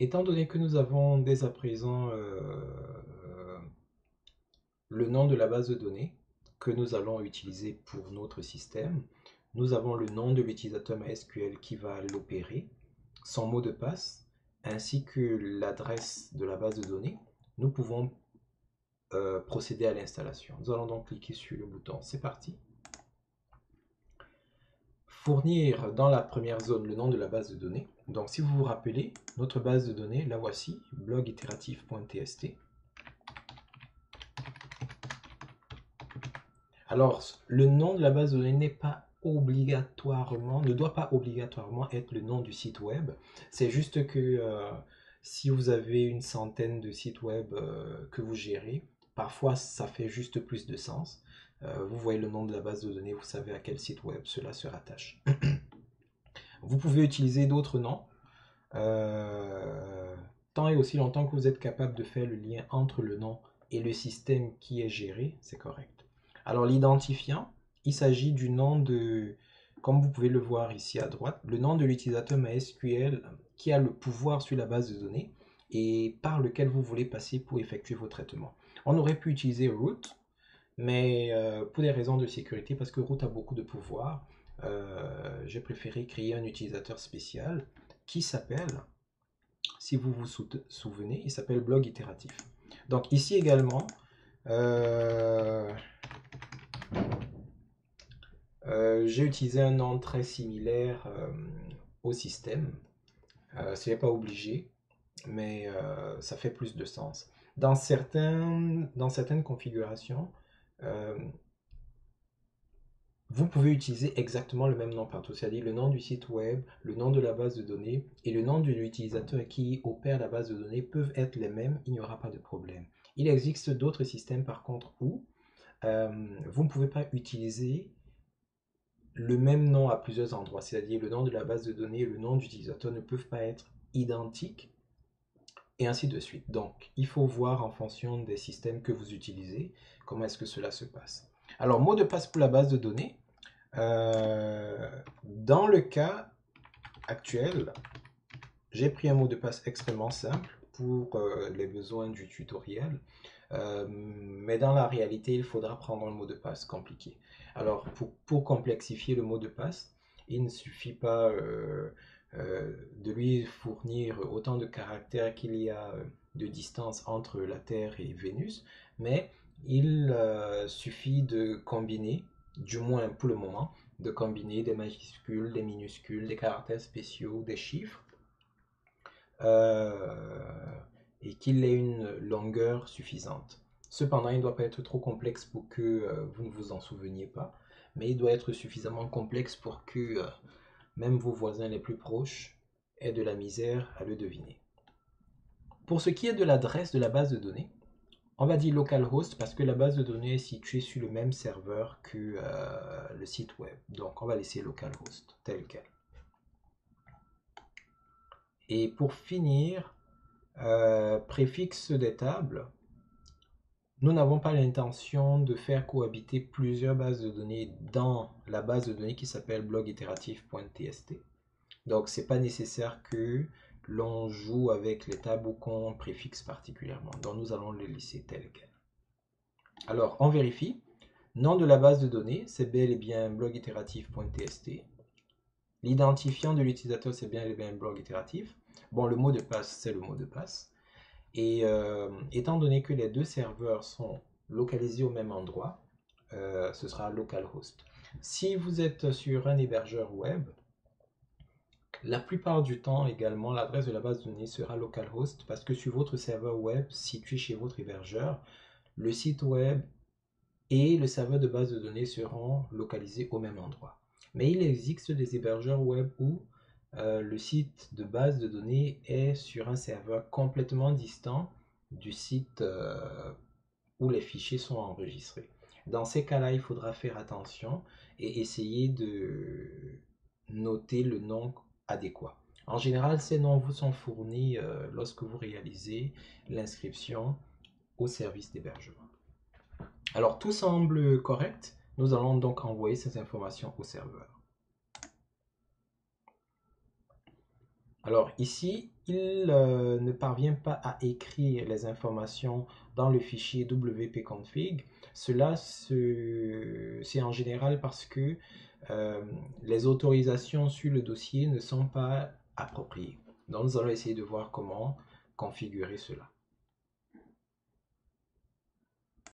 Étant donné que nous avons dès à présent le nom de la base de données que nous allons utiliser pour notre système, nous avons le nom de l'utilisateur MySQL qui va l'opérer, son mot de passe, ainsi que l'adresse de la base de données, nous pouvons procéder à l'installation. Nous allons donc cliquer sur le bouton « C'est parti ». Fournir dans la première zone le nom de la base de données. Donc si vous vous rappelez, notre base de données, la voici, blog-itératif.tst. Alors, le nom de la base de données n'est pas obligatoirement, ne doit pas obligatoirement être le nom du site web. C'est juste que si vous avez une centaine de sites web que vous gérez, parfois ça fait juste plus de sens. Vous voyez le nom de la base de données, vous savez à quel site web cela se rattache. Vous pouvez utiliser d'autres noms, tant et aussi longtemps que vous êtes capable de faire le lien entre le nom et le système qui est géré, c'est correct. Alors l'identifiant, il s'agit du nom de, comme vous pouvez le voir ici à droite, le nom de l'utilisateur MySQL qui a le pouvoir sur la base de données et par lequel vous voulez passer pour effectuer vos traitements. On aurait pu utiliser root, mais pour des raisons de sécurité, parce que root a beaucoup de pouvoir, j'ai préféré créer un utilisateur spécial qui s'appelle, si vous vous souvenez, il s'appelle blog itératif. Donc ici également, j'ai utilisé un nom très similaire au système. Ce n'est pas obligé, mais ça fait plus de sens. Dans certaines configurations, vous pouvez utiliser exactement le même nom partout, c'est-à-dire le nom du site web, le nom de la base de données et le nom de l'utilisateur qui opère la base de données peuvent être les mêmes, il n'y aura pas de problème. Il existe d'autres systèmes par contre où vous ne pouvez pas utiliser le même nom à plusieurs endroits, c'est-à-dire le nom de la base de données et le nom d'utilisateur ne peuvent pas être identiques et ainsi de suite. Donc, il faut voir en fonction des systèmes que vous utilisez, comment est-ce que cela se passe. Alors, mot de passe pour la base de données. Dans le cas actuel, j'ai pris un mot de passe extrêmement simple pour les besoins du tutoriel. Mais dans la réalité, il faudra prendre un mot de passe compliqué. Alors, pour complexifier le mot de passe, il ne suffit pas de lui fournir autant de caractères qu'il y a de distance entre la Terre et Vénus, mais il suffit de combiner, du moins pour le moment, de combiner des majuscules, des minuscules, des caractères spéciaux, des chiffres, et qu'il ait une longueur suffisante. Cependant, il ne doit pas être trop complexe pour que vous ne vous en souveniez pas, mais il doit être suffisamment complexe pour que même vos voisins les plus proches aient de la misère à le deviner. Pour ce qui est de l'adresse de la base de données, on va dire localhost parce que la base de données est située sur le même serveur que le site web. Donc on va laisser localhost tel quel. Et pour finir, préfixe des tables, nous n'avons pas l'intention de faire cohabiter plusieurs bases de données dans la base de données qui s'appelle blog-itératif.tst. Donc, ce n'est pas nécessaire que l'on joue avec les tables ou qu'on préfixe particulièrement. Donc, nous allons les laisser telles quelles. Alors, on vérifie. Nom de la base de données, c'est bel et bien blog-itératif.tst. L'identifiant de l'utilisateur, c'est bien et bien blog-itératif. Bon, le mot de passe, c'est le mot de passe. Et étant donné que les deux serveurs sont localisés au même endroit, ce sera localhost. Si vous êtes sur un hébergeur web, la plupart du temps également, l'adresse de la base de données sera localhost parce que sur votre serveur web situé chez votre hébergeur, le site web et le serveur de base de données seront localisés au même endroit. Mais il existe des hébergeurs web où le site de base de données est sur un serveur complètement distant du site où les fichiers sont enregistrés. Dans ces cas-là, il faudra faire attention et essayer de noter le nom adéquat. En général, ces noms vous sont fournis lorsque vous réalisez l'inscription au service d'hébergement. Alors, tout semble correct. Nous allons donc envoyer ces informations au serveur. Alors ici, il ne parvient pas à écrire les informations dans le fichier wp-config, cela c'est en général parce que les autorisations sur le dossier ne sont pas appropriées. Donc nous allons essayer de voir comment configurer cela.